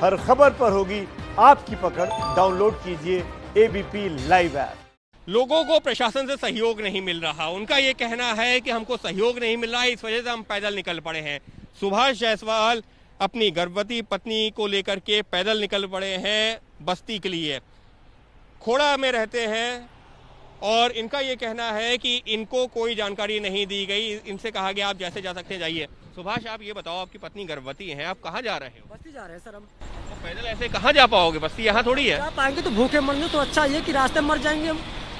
हर खबर पर होगी आपकी पकड़। डाउनलोड कीजिए एबीपी लाइव ऐप। लोगों को प्रशासन से सहयोग नहीं मिल रहा। उनका ये कहना है कि हमको सहयोग नहीं मिल रहा है, इस वजह से हम पैदल निकल पड़े हैं। सुभाष जायसवाल अपनी गर्भवती पत्नी को लेकर के पैदल निकल पड़े हैं बस्ती के लिए। खोड़ा में रहते हैं और इनका ये कहना है कि इनको कोई जानकारी नहीं दी गई। इनसे कहा गया आप जैसे जा सकते हैं जाइए। सुभाष, आप ये बताओ, आपकी पत्नी गर्भवती है, आप कहाँ जा रहे हो? बस्ती जा रहे हैं सर हम। तो पैदल ऐसे कहाँ जा पाओगे? बस्ती यहाँ थोड़ी है। क्या पाएंगे तो भूखे मरने, तो अच्छा ये कि रास्ते में मर जाएंगे हम,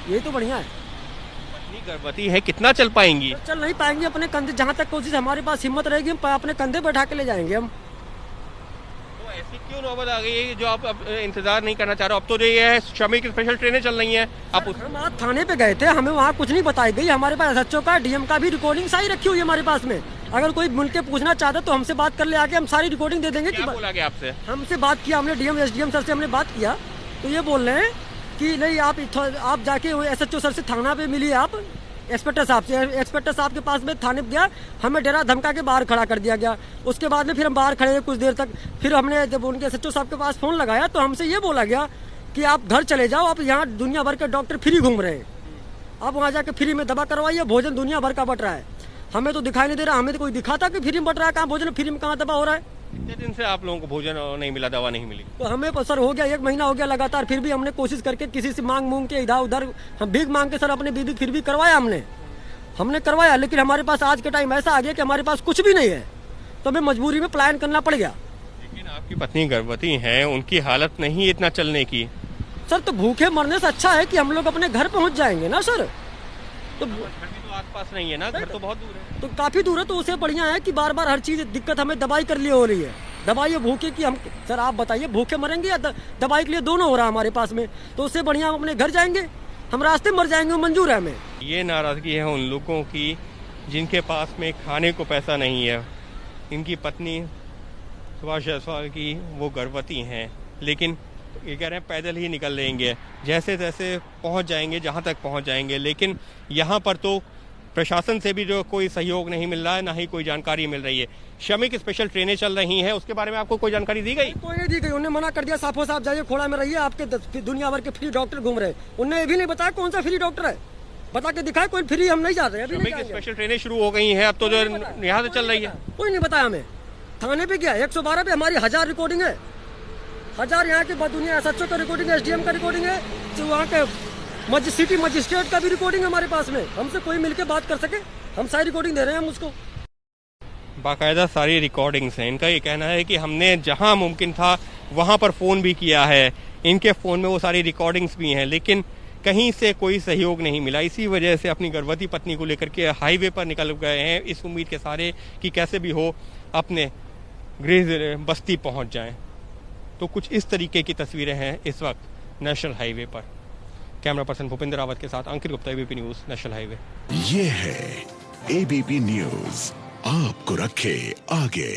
यही तो बढ़िया है। पत्नी गर्भवती है, कितना चल पाएंगी? तो चल नहीं पाएंगे, अपने कंधे जहाँ तक कोशिश हमारे पास हिम्मत रहेगी हम अपने कंधे बैठा के ले जाएंगे हम। तो ऐसी क्यों नौबत आ गई है जो आप अब इंतजार नहीं करना चाह रहे हो? अब तो जो ये है श्रमिक स्पेशल ट्रेनें चल रही हैं। आप हम आज थाने पे गए थे, हमें वहाँ कुछ नहीं बताई गई। हमारे पास एसएचओ का डीएम का भी रिकॉर्डिंग सारी रखी हुई है हमारे पास में। अगर कोई मिल के पूछना चाहता तो हमसे बात कर ले आके, हम सारी रिकॉर्डिंग दे देंगे। क्या बोला गया आपसे? हमसे बात किया हमने, डीएम एसडीएम सर से हमने बात किया, तो ये बोल रहे हैं कि नहीं आप जाके एसएचओ सर से थाना पे मिलिए, आप इंस्पेक्टर साहब से। इंस्पेक्टर साहब के पास में थाने पे गया, हमें डरा धमका के बाहर खड़ा कर दिया गया। उसके बाद में फिर हम बाहर खड़े रहे कुछ देर तक। फिर हमने जब उनके एसएचओ साहब के पास फोन लगाया तो हमसे ये बोला गया कि आप घर चले जाओ, आप यहाँ दुनिया भर के डॉक्टर फ्री घूम रहे हैं, आप वहाँ जाके फ्री में दवा करवाइए। भोजन दुनिया भर का बट रहा है, हमें तो दिखाई नहीं दे रहा। हमें तो कोई दिखाता कि फ्री में बट रहा है, कहाँ भोजन फ्री में, कहाँ दवा हो रहा है। कितने दिन से आप लोगों को भोजन नहीं मिला, दवा नहीं मिली? तो हमें सर हो गया 1 महीना हो गया लगातार। फिर भी हमने कोशिश करके किसी से मांग के इधर उधर हम भीख मांग के सर अपने बीबी फिर भी करवाया हमने करवाया, लेकिन हमारे पास आज के टाइम ऐसा आ गया कि हमारे पास कुछ भी नहीं है, तो हमें मजबूरी में पलायन करना पड़ गया। लेकिन आपकी पत्नी गर्भवती है, उनकी हालत नहीं इतना चलने की। सर तो भूखे मरने से अच्छा है कि हम लोग अपने घर पहुंच जाएंगे ना सर। तो घर भी तो आसपास नहीं है ना, घर तो बहुत दूर है। तो काफी दूर है, तो उसे बढ़िया है कि बार बार हर चीज दिक्कत हमें दवाई कर लिए हो रही है। दवाई भूखे की हम, सर आप बताइए, भूखे मरेंगे या दवाई के लिए दोनों हो रहा है हमारे पास में, तो उससे बढ़िया हम अपने घर जाएंगे, हम रास्ते मर जाएंगे, मंजूर है हमें। ये नाराजगी है उन लोगों की जिनके पास में खाने को पैसा नहीं है। इनकी पत्नी सुभाष जायसवाल की वो गर्भवती हैं, लेकिन ये कह रहे हैं पैदल ही निकल लेंगे, जैसे तैसे पहुंच जाएंगे जहां तक पहुंच जाएंगे। लेकिन यहाँ पर तो प्रशासन से भी जो कोई सहयोग नहीं मिल रहा है, ना ही कोई जानकारी मिल रही है। श्रमिक स्पेशल ट्रेनें चल रही हैं, उसके बारे में आपको कोई जानकारी दी गई? कोई नहीं दी गई, उन्होंने मना कर दिया साफो साफ, जाइए खोड़ा में रहिए, आपके दुनिया भर के फ्री डॉक्टर घूम रहे हैं। उन्होंने ये भी नहीं बताया कौन सा फ्री डॉक्टर है, बता के दिखाए कोई फ्री, हम नहीं जा रहे। श्रमिक स्पेशल ट्रेनें शुरू हो गई हैं अब तो, जो यहाँ से चल रही है। कोई नहीं बताया हमें। थाने पे गया 112 पे हमारी 1000 रिकॉर्डिंग है, 1000 यहाँ के दुनिया एसएचओ का रिकॉर्डिंग है, एसडीएम का रिकॉर्डिंग है, तो वहाँ के सिटी मजिस्ट्रेट का भी रिकॉर्डिंग है हमारे पास में। हमसे कोई मिलके बात कर सके, हम सारी रिकॉर्डिंग दे रहे हैं हम उसको। बाकायदा सारी रिकॉर्डिंग्स हैं। इनका ये कहना है कि हमने जहां मुमकिन था वहां पर फ़ोन भी किया है, इनके फ़ोन में वो सारी रिकॉर्डिंग्स भी हैं, लेकिन कहीं से कोई सहयोग नहीं मिला। इसी वजह से अपनी गर्भवती पत्नी को लेकर के हाईवे पर निकल गए हैं, इस उम्मीद के सारे कि कैसे भी हो अपने गृह बस्ती पहुंच जाएं। तो कुछ इस तरीके की तस्वीरें हैं इस वक्त नेशनल हाईवे पर। कैमरा पर्सन भूपेंद्र रावत के साथ Ankit Gupta, ABP news, national highway. ये है एबीपी न्यूज़, आपको रखे आगे।